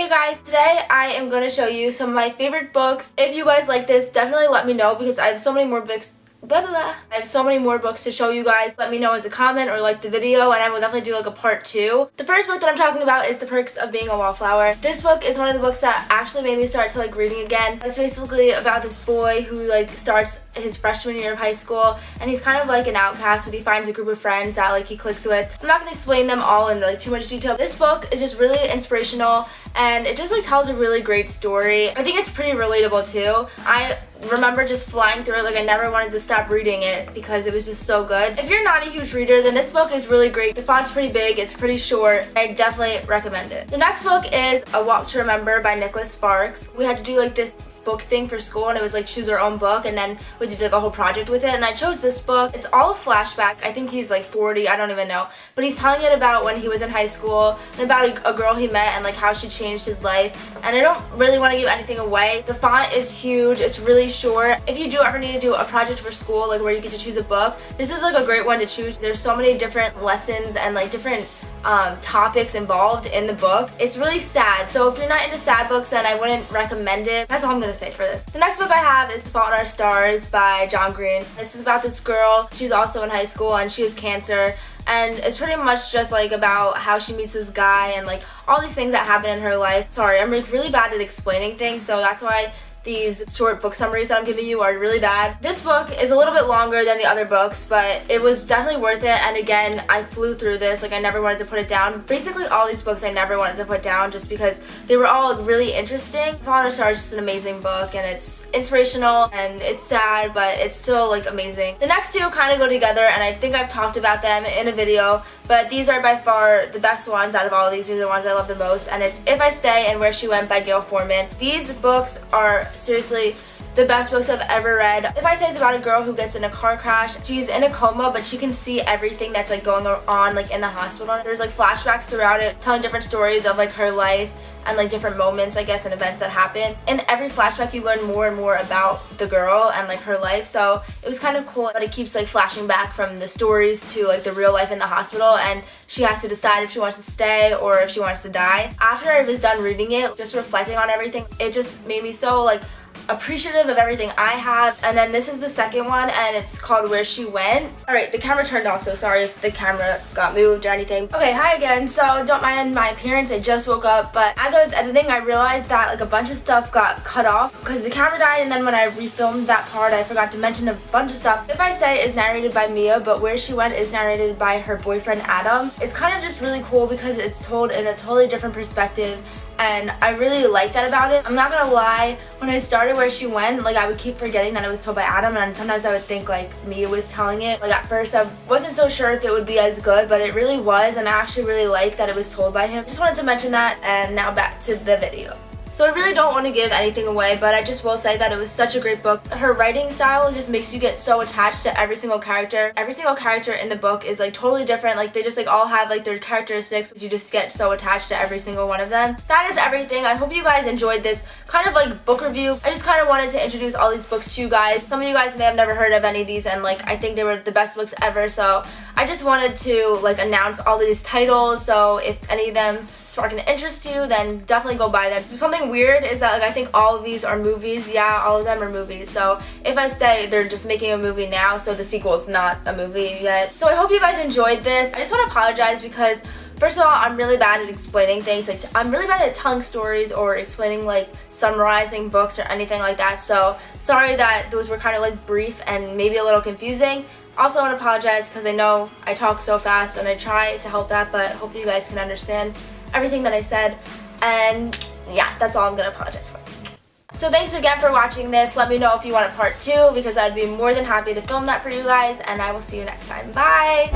Hey guys, today I am going to show you some of my favorite books. If you guys like this, definitely let me know because I have so many more books. I have so many more books to show you guys. Let me know as a comment or like the video and I will definitely do like a part 2. The first book that I'm talking about is The Perks of Being a Wallflower. This book is one of the books that actually made me start to like reading again. It's basically about this boy who like starts his freshman year of high school and he's kind of like an outcast, but he finds a group of friends that like he clicks with. I'm not going to explain them all in like too much detail. This book is just really inspirational and it just like tells a really great story. I think it's pretty relatable too. I remember just flying through it, like I never wanted to stop reading it because it was just so good. If you're not a huge reader, then this book is really great. The font's pretty big, it's pretty short, I definitely recommend it. The next book is A Walk to Remember by Nicholas Sparks. We had to do like this book thing for school and it was like choose our own book and then we did like a whole project with it and I chose this book. It's all a flashback. I think he's like 40, I don't even know, but he's telling it about when he was in high school and about a girl he met and like how she changed his life, and I don't really want to give anything away. The font is huge, it's really short. If you do ever need to do a project for school like where you get to choose a book, this is like a great one to choose. There's so many different lessons and like different topics involved in the book. It's really sad, so if you're not into sad books then I wouldn't recommend it. That's all I'm gonna say for this. The next book I have is The Fault in Our Stars by John Green. This is about this girl. She's also in high school and she has cancer, and it's pretty much just like about how she meets this guy and like all these things that happen in her life. Sorry, I'm like really bad at explaining things, so that's why these short book summaries that I'm giving you are really bad. This book is a little bit longer than the other books, but it was definitely worth it, and again, I flew through this. Like I never wanted to put it down. Basically all these books I never wanted to put down just because they were all really interesting. Fault in Our Stars is just an amazing book and it's inspirational and it's sad, but it's still like amazing. The next two kind of go together and I think I've talked about them in a video, but these are by far the best ones out of all of these. These are the ones I love the most, and it's If I Stay and Where She Went by Gail Forman. These books are seriously the best books I've ever read. If I Say is about a girl who gets in a car crash. She's in a coma, but she can see everything that's like going on like in the hospital. There's like flashbacks throughout it, telling different stories of like her life and like different moments, I guess, and events that happen. In every flashback you learn more and more about the girl and like her life, so it was kind of cool, but it keeps like flashing back from the stories to like the real life in the hospital, and she has to decide if she wants to stay or if she wants to die. After I was done reading it, just reflecting on everything, it just made me so like appreciative of everything I have. And then this is the second one and it's called Where She Went. Alright, the camera turned off, so sorry if the camera got moved or anything. Okay, hi again. So don't mind my appearance, I just woke up, but as I was editing I realized that like a bunch of stuff got cut off because the camera died, and then when I refilmed that part I forgot to mention a bunch of stuff. If I Say is narrated by Mia, but Where She Went is narrated by her boyfriend Adam. It's kind of just really cool because it's told in a totally different perspective, and I really like that about it. I'm not gonna lie, when I started Where She Went, like I would keep forgetting that it was told by Adam, and sometimes I would think like Mia was telling it. Like at first I wasn't so sure if it would be as good, but it really was, and I actually really liked that it was told by him. Just wanted to mention that, and now back to the video. So I really don't want to give anything away, but I just will say that it was such a great book. Her writing style just makes you get so attached to every single character. Every single character in the book is like totally different. Like they just like all have like their characteristics. You just get so attached to every single one of them. That is everything. I hope you guys enjoyed this kind of like book review. I just kind of wanted to introduce all these books to you guys. Some of you guys may have never heard of any of these, and like I think they were the best books ever, so I just wanted to like announce all these titles, so if any of them spark an interest to you, then definitely go buy them. Something weird is that like I think all of these are movies. Yeah, all of them are movies. So If I Stay, they're just making a movie now, so the sequel is not a movie yet. So I hope you guys enjoyed this. I just want to apologize because first of all, I'm really bad at explaining things. Like I'm really bad at telling stories or explaining like summarizing books or anything like that. So sorry that those were kind of like brief and maybe a little confusing. Also, I want to apologize because I know I talk so fast and I try to help that, but hopefully you guys can understand everything that I said. And yeah, that's all I'm going to apologize for. So thanks again for watching this. Let me know if you want a part 2 because I'd be more than happy to film that for you guys, and I will see you next time. Bye!